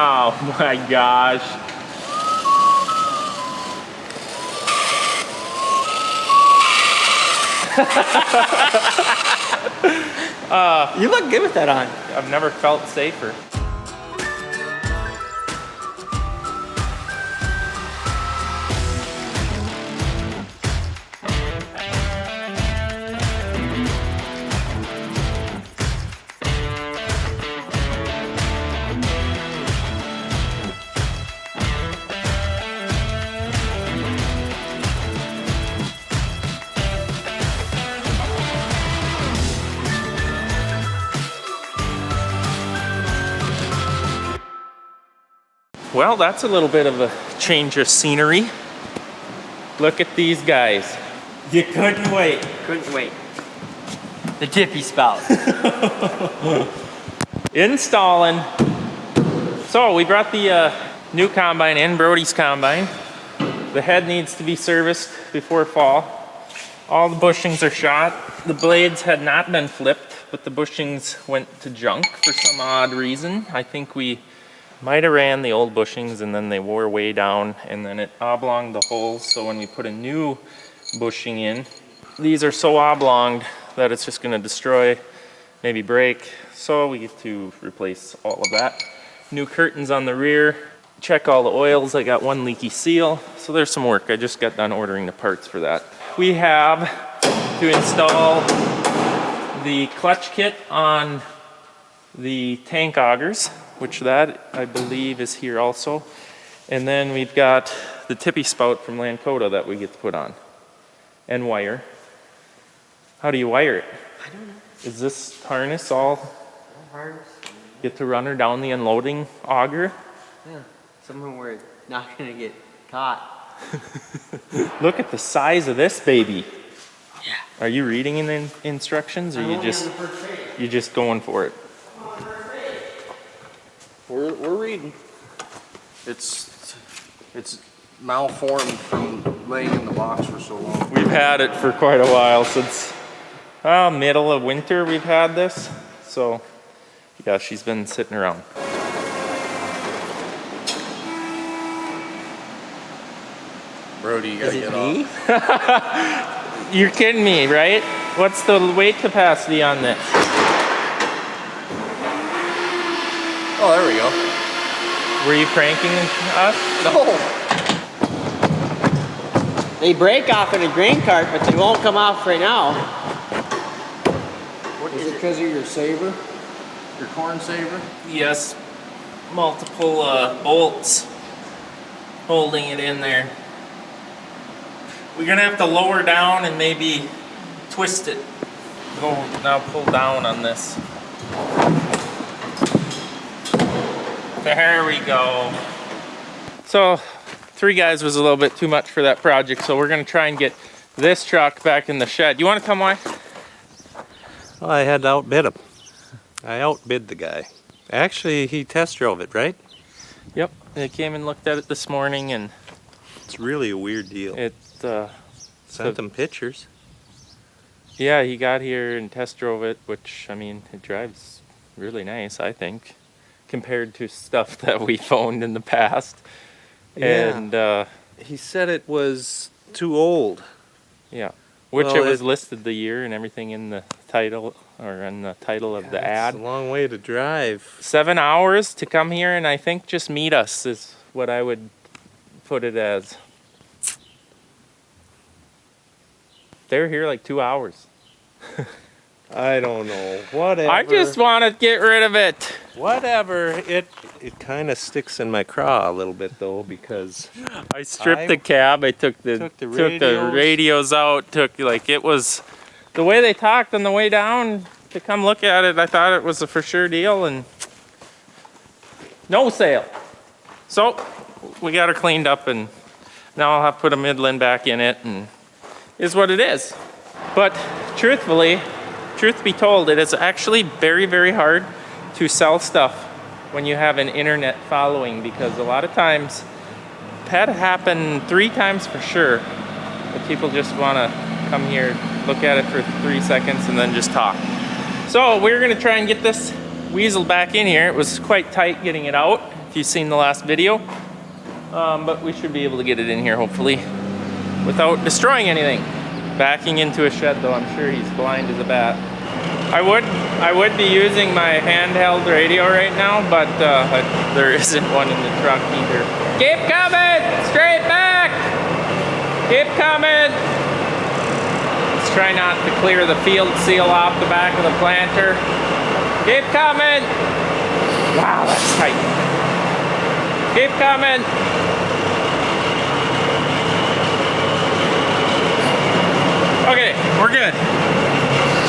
Oh my gosh. You look good with that on. I've never felt safer. Well, that's a little bit of a change of scenery. Look at these guys. You couldn't wait. Couldn't wait. The tippy spout. Installing. So we brought the new combine in, Brody's combine. The head needs to be serviced before fall. All the bushings are shot. The blades had not been flipped, but the bushings went to junk for some odd reason. I think we might have ran the old bushings and then they wore way down and then it oblonged the holes. So when we put a new bushing in, these are so oblonged that it's just gonna destroy, maybe break. So we get to replace all of that. New curtains on the rear. Check all the oils. I got one leaky seal. So there's some work. I just got done ordering the parts for that. We have to install the clutch kit on the tank augers, which that I believe is here also. And then we've got the tippy spout from Lankota that we get to put on and wire. How do you wire it? I don't know. Is this harness all Harness. get to run her down the unloading auger? Yeah. Somewhere where it's not gonna get caught. Look at the size of this baby. Yeah. Are you reading in the instructions or you just going for it? We're reading. It's malformed from laying in the box for so long. We've had it for quite a while, since middle of winter we've had this. So yeah, she's been sitting around. Brody, you gotta get me? off. You're kidding me, right? What's the weight capacity on this? Oh, there we go. Were you pranking us? No. They break off in a grain cart, but they won't come off right now. What is it? Because of your saver? Your corn saver? Yes, multiple bolts holding it in there. We're gonna have to lower down and maybe twist it. Go now, pull down on this. There we go. So 3 guys was a little bit too much for that project, so we're gonna try and get this truck back in the shed. You wanna come, why? Well, I had to outbid him. I outbid the guy. Actually, he test drove it, right? Yep, they came and looked at it this morning and It's really a weird deal. it, Sent him pictures. yeah, he got here and test drove it, which, I mean, it drives really nice, I think, compared to stuff that we've owned in the past. Yeah. And, He said it was too old. yeah, which Well, it was listed the year and everything in the title, or in the title of the ad. It's a long way to drive. 7 hours to come here, and I think just meet us is what I would put it as. They're here like 2 hours. I don't know. Whatever. I just want to get rid of it. Whatever. It kind of sticks in my craw a little bit though, because I stripped the cab. I took the radios out. Took, like, it was the way they talked on the way down to come look at it. I thought it was a for sure deal, and no sale. So we got her cleaned up, and now I'll have to put a Midland back in it, and is what it is. But truthfully, truth be told, it is actually very, very hard to sell stuff when you have an internet following, because a lot of times, it had happened 3 times for sure, that people just want to come here, look at it for 3 seconds, and then just talk. So we're gonna try and get this weaseled back in here. It was quite tight getting it out, if you've seen the last video. But we should be able to get it in here, hopefully, without destroying anything. Backing into a shed, though, I'm sure he's blind as a bat. I would be using my handheld radio right now, but there isn't one in the truck either. Keep coming! Straight back! Keep coming! Let's try not to clear the field seal off the back of the planter. Keep coming! Wow, that's tight. Keep coming! Okay, we're good.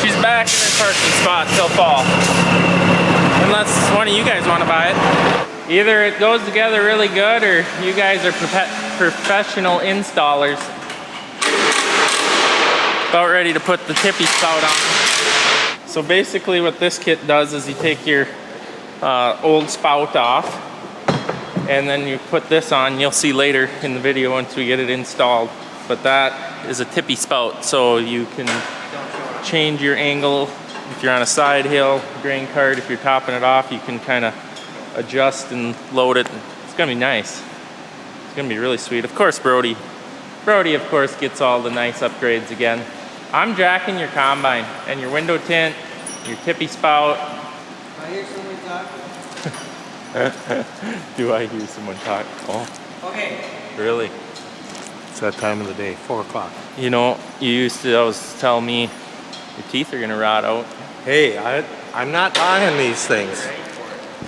She's back in her parking spot till fall. Unless one of you guys want to buy it. Either it goes together really good or you guys are professional installers. About ready to put the tippy spout on. So basically what this kit does is you take your old spout off and then you put this on. You'll see later in the video once we get it installed. But that is a tippy spout, so you can change your angle. If you're on a side hill, grain cart, if you're topping it off, you can kind of adjust and load it. It's gonna be nice. It's gonna be really sweet. Of course, Brody of course gets all the nice upgrades again. I'm jacking your combine and your window tint, your tippy spout. I hear someone talking. Do I hear someone talk? Oh, Okay. really? It's that time of the day, 4 o'clock. You know, you used to always tell me your teeth are gonna rot out. Hey, I'm not buying these things.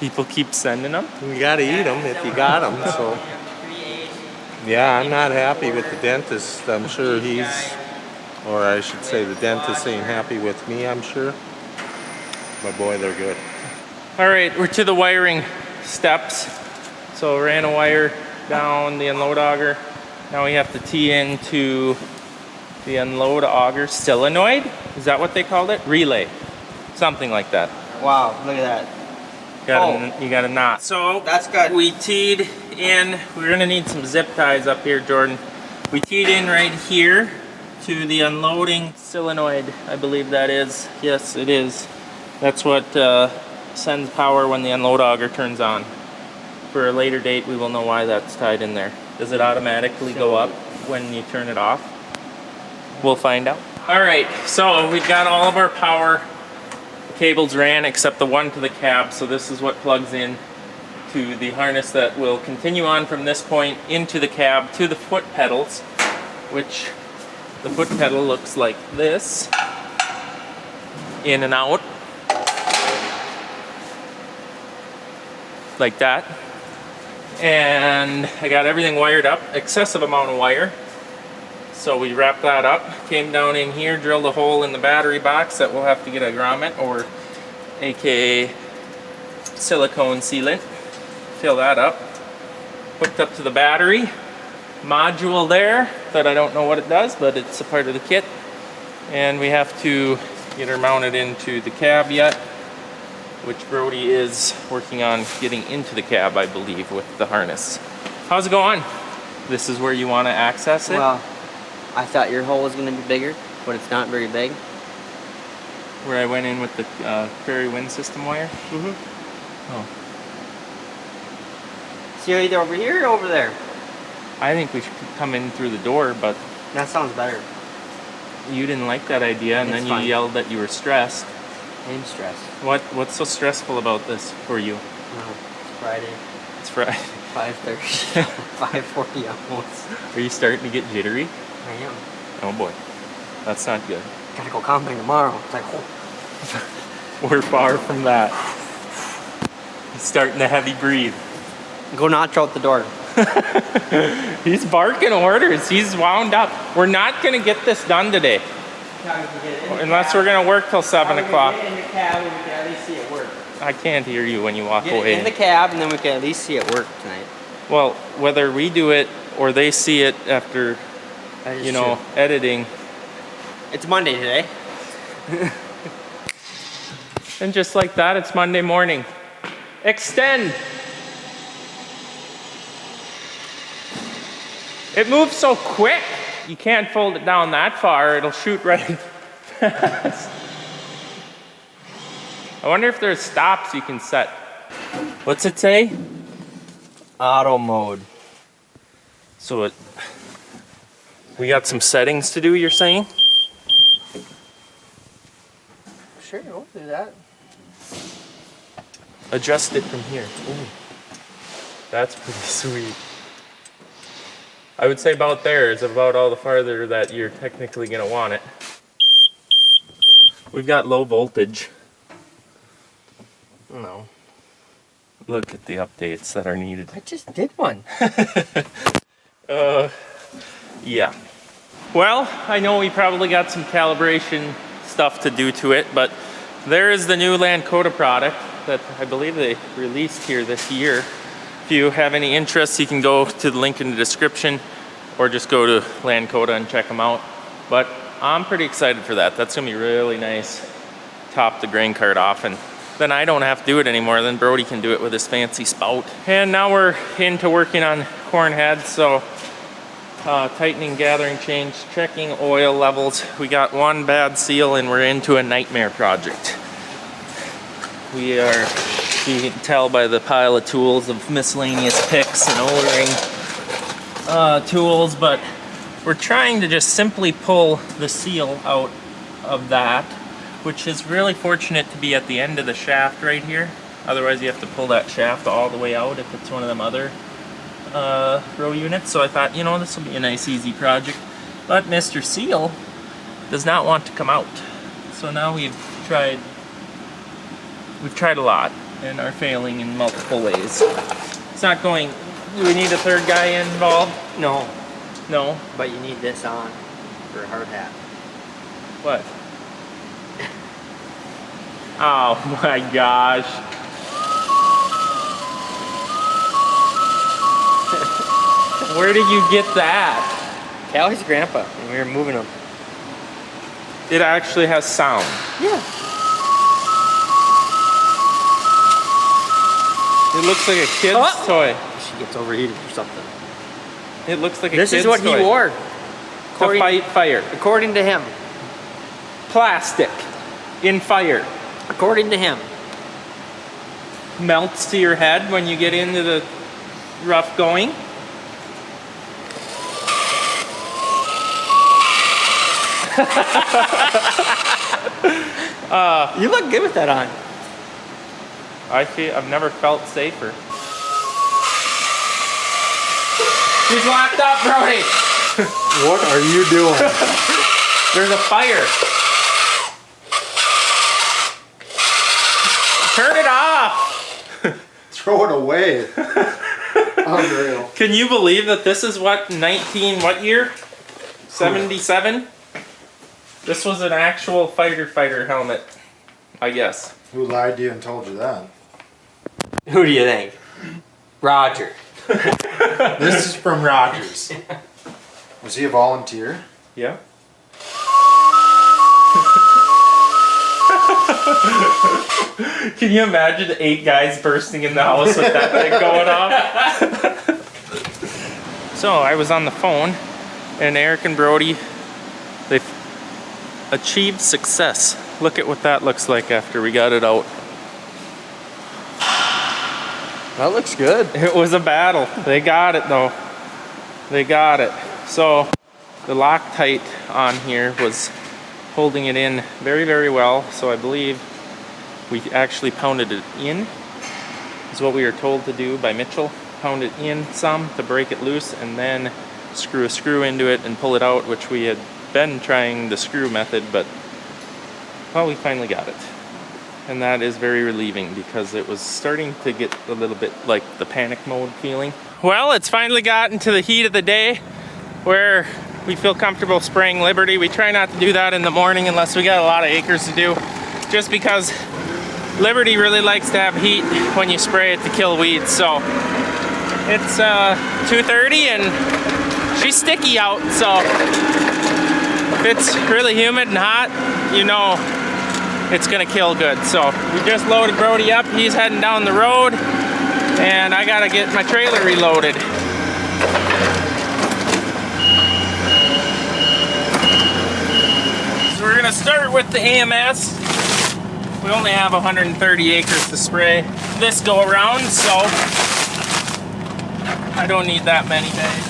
People keep sending them. You gotta eat them if you got them, so. Yeah, I'm not happy with the dentist. I'm sure or I should say the dentist ain't happy with me, I'm sure. But boy, they're good. All right, we're to the wiring steps. So ran a wire down the unload auger. Now we have to tee into the unload auger solenoid. Is that what they called it? Relay, something like that. Wow, look at that. You got a knot. So That's good. We teed in. We're gonna need some zip ties up here, Jordan. We teed in right here to the unloading solenoid. I believe that is. Yes, it is. That's what sends power when the unload auger turns on. For a later date, we will know why that's tied in there. Does it automatically go up when you turn it off? We'll find out. All right, so we've got all of our power cables ran except the one to the cab. So this is what plugs in to the harness that will continue on from this point into the cab to the foot pedals, which the foot pedal looks like this, in and out, like that. And I got everything wired up, excessive amount of wire. So we wrapped that up, came down in here, drilled a hole in the battery box that we'll have to get a grommet, or AKA silicone sealant. Fill that up. Hooked up to the battery module there that I don't know what it does, but it's a part of the kit. And we have to get her mounted into the cab yet, which Brody is working on getting into the cab, I believe, with the harness. How's it going? This is where you want to access it? Well, I thought your hole was going to be bigger, but it's not very big. Where I went in with the prairie wind system wire? Mm-hmm. Oh. So you're either over here or over there. I think we should come in through the door, but That sounds better. you didn't like that idea, and It's then fine. you yelled that you were stressed. I'm stressed. What's so stressful about this for you? No, it's Friday. It's Friday. 5:30. 5:40 almost. Are you starting to get jittery? I am. Oh boy, that's not good. Gotta go combine tomorrow. It's like, oh. We're far from that. He's starting to heavy breathe. Go notch out the door. He's barking orders. He's wound up. We're not gonna get this done today, unless we're gonna work till 7 o'clock. Get it in the cab and we can at least see it work. I can't hear you when you walk Get it away. in the cab and then we can at least see it work tonight. Well, whether we do it or they see it after, That is you know, true. editing. It's Monday today. And just like that, it's Monday morning. Extend. It moves so quick. You can't fold it down that far. It'll shoot right past. I wonder if there's stops you can set. What's it say? Auto mode. So we got some settings to do, you're saying? Sure, we'll do that. Adjust it from here. Ooh. That's pretty sweet. I would say about there is about all the farther that you're technically gonna want it. We've got low voltage. No. Look at the updates that are needed. I just did one. Yeah. Well, I know we probably got some calibration stuff to do to it, but there is the new Lankota product that I believe they released here this year. If you have any interest, you can go to the link in the description or just go to Lankota and check them out. But I'm pretty excited for that. That's gonna be really nice. Top the grain cart off, and then I don't have to do it anymore. Then Brody can do it with his fancy spout. And now we're into working on corn heads, so tightening gathering chains, checking oil levels. We got one bad seal and we're into a nightmare project. We are, you can tell by the pile of tools of miscellaneous picks and O-ring tools, but we're trying to just simply pull the seal out of that, which is really fortunate to be at the end of the shaft right here. Otherwise you have to pull that shaft all the way out if it's one of them other row units. So I thought, you know, this will be a nice easy project. But Mr. Seal does not want to come out. So now we've tried a lot and are failing in multiple ways. It's not going, do we need a third guy involved? No, No. but you need this on for a hard hat. What? Oh my gosh. Where did you get that? Callie's grandpa, and we were moving him. It actually has sound. Yeah. It looks like a kid's toy. She gets overheated or something. It looks like a This kid's is what toy. he wore. To fight fire. According to him. Plastic in fire. According to him. Melts to your head when you get into the rough going. You look good with that on. I've never felt safer. She's locked up, Brody. What are you doing? There's a fire. Turn it off. Throw it away. Unreal. Can you believe that this is what what year? 77? This was an actual fighter helmet, I guess. Who lied to you and told you that? Who do you think? Roger. This is from Rogers. Was he a volunteer? Yeah. Can you imagine 8 guys bursting in the house with that thing going off? So I was on the phone, and Eric and Brody, they've achieved success. Look at what that looks like after we got it out. That looks good. It was a battle. They got it though. They got it. So the Loctite on here was holding it in very, very well. So I believe we actually pounded it in, is what we were told to do by Mitchell. Pound it in some to break it loose and then screw a screw into it and pull it out, which we had been trying the screw method, but well, we finally got it. And that is very relieving because it was starting to get a little bit like the panic mode feeling. Well, it's finally gotten to the heat of the day where we feel comfortable spraying Liberty. We try not to do that in the morning unless we got a lot of acres to do, just because Liberty really likes to have heat when you spray it to kill weeds. So it's 2:30 and she's sticky out, so if it's really humid and hot, you know it's gonna kill good. So we just loaded Brody up. He's heading down the road and I gotta get my trailer reloaded. So we're gonna start with the AMS. We only have 130 acres to spray this go around, so I don't need that many bags.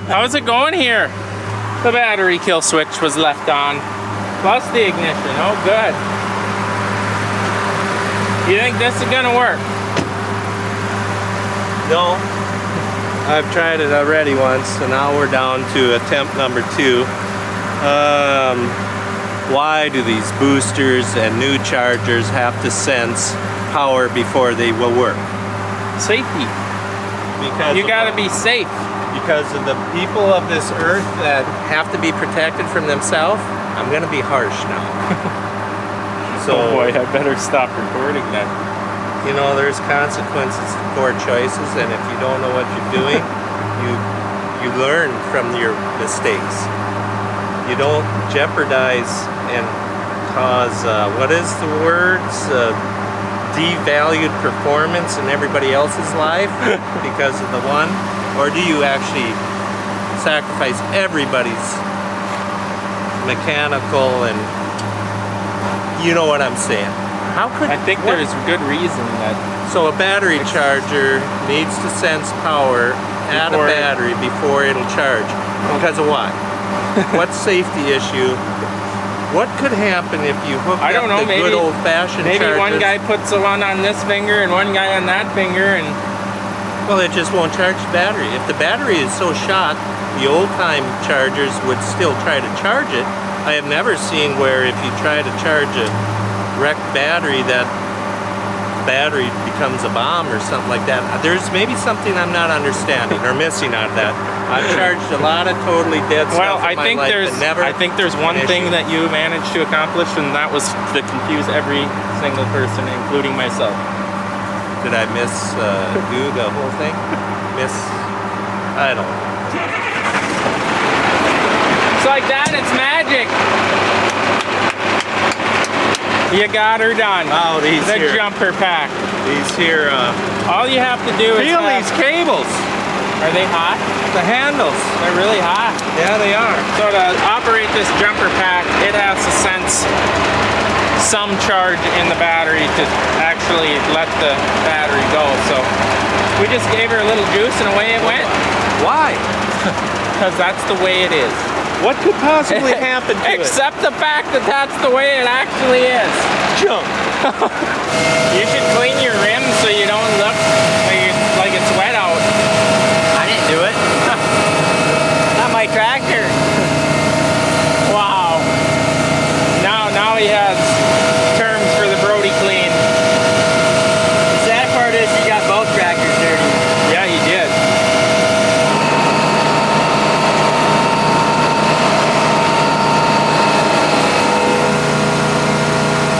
How's it going here? The battery kill switch was left on, plus the ignition. Oh, good. You think this is gonna work? No. I've tried it already once, so now we're down to attempt number 2. Why do these boosters and new chargers have to sense power before they will work? Safety. Because You gotta be safe. Because of the people of this earth that have to be protected from themselves. I'm gonna be harsh now. So, Oh boy, I better stop recording then. you know, there's consequences to poor choices, and if you don't know what you're doing, you learn from your mistakes. You don't jeopardize and cause, what is the words? Devalued performance in everybody else's life because of the one? Or do you actually sacrifice everybody's mechanical and you know what I'm saying? How could I think there's good reason that so a battery charger needs to sense power at a Before- battery before it'll charge. Because of what? What safety issue? What could happen if you hook I don't up know, the good old-fashioned maybe chargers? one guy puts the one on this finger and one guy on that finger, and Well, it just won't charge the battery. If the battery is so shot, the old-time chargers would still try to charge it. I have never seen where if you try to charge a wrecked battery, that battery becomes a bomb or something like that. There's maybe something I'm not understanding or missing out of that. I've charged a lot of totally dead well, stuff in my life, but I think there's one an thing issue. that you managed to accomplish, and that was to confuse every single person, including myself. Did I do the whole thing? I don't know. It's like that, it's magic. You got her done. Oh, these The here. jumper pack. These here, All you have to do is feel have- these cables. Are they hot? The handles. They're really hot. Yeah, they are. So to operate this jumper pack, it has to sense some charge in the battery to actually let the battery go. So we just gave her a little juice and away it went. Why? Because that's the way it is. What could possibly happen to it? Except the fact that that's the way it actually is. Junk. You should clean your rims so you don't look like it's wet out. I didn't do it. Not my tractor. Wow. Now he has terms for the Brody clean. The sad part is you got both tractors dirty. Yeah, he did.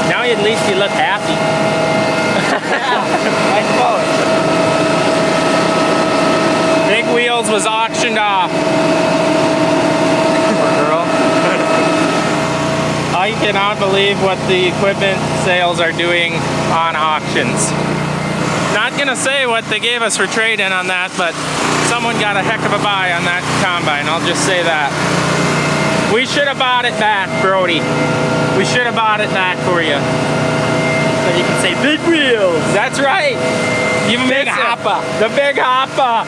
Now at least you look happy. I suppose. Big Wheels was auctioned off. Poor girl. I cannot believe what the equipment sales are doing on auctions. Not gonna say what they gave us for trade-in on that, but someone got a heck of a buy on that combine, I'll just say that. We should have bought it back, Brody. We should have bought it back for you. So you can say big wheels. That's right. You Big miss it. hopper. The big hopper.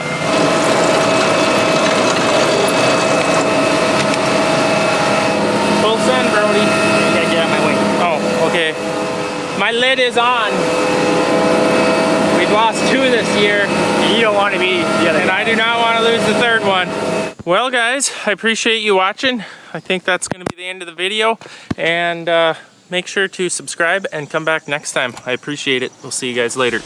Full send, Brody. You gotta get out my way. Oh, okay. My lid is on. We've lost 2 this year, You don't want to be the other and guy. I do not want to lose the 3rd one. Well, guys, I appreciate you watching. I think that's going to be the end of the video, and make sure to subscribe and come back next time. I appreciate it. We'll see you guys later.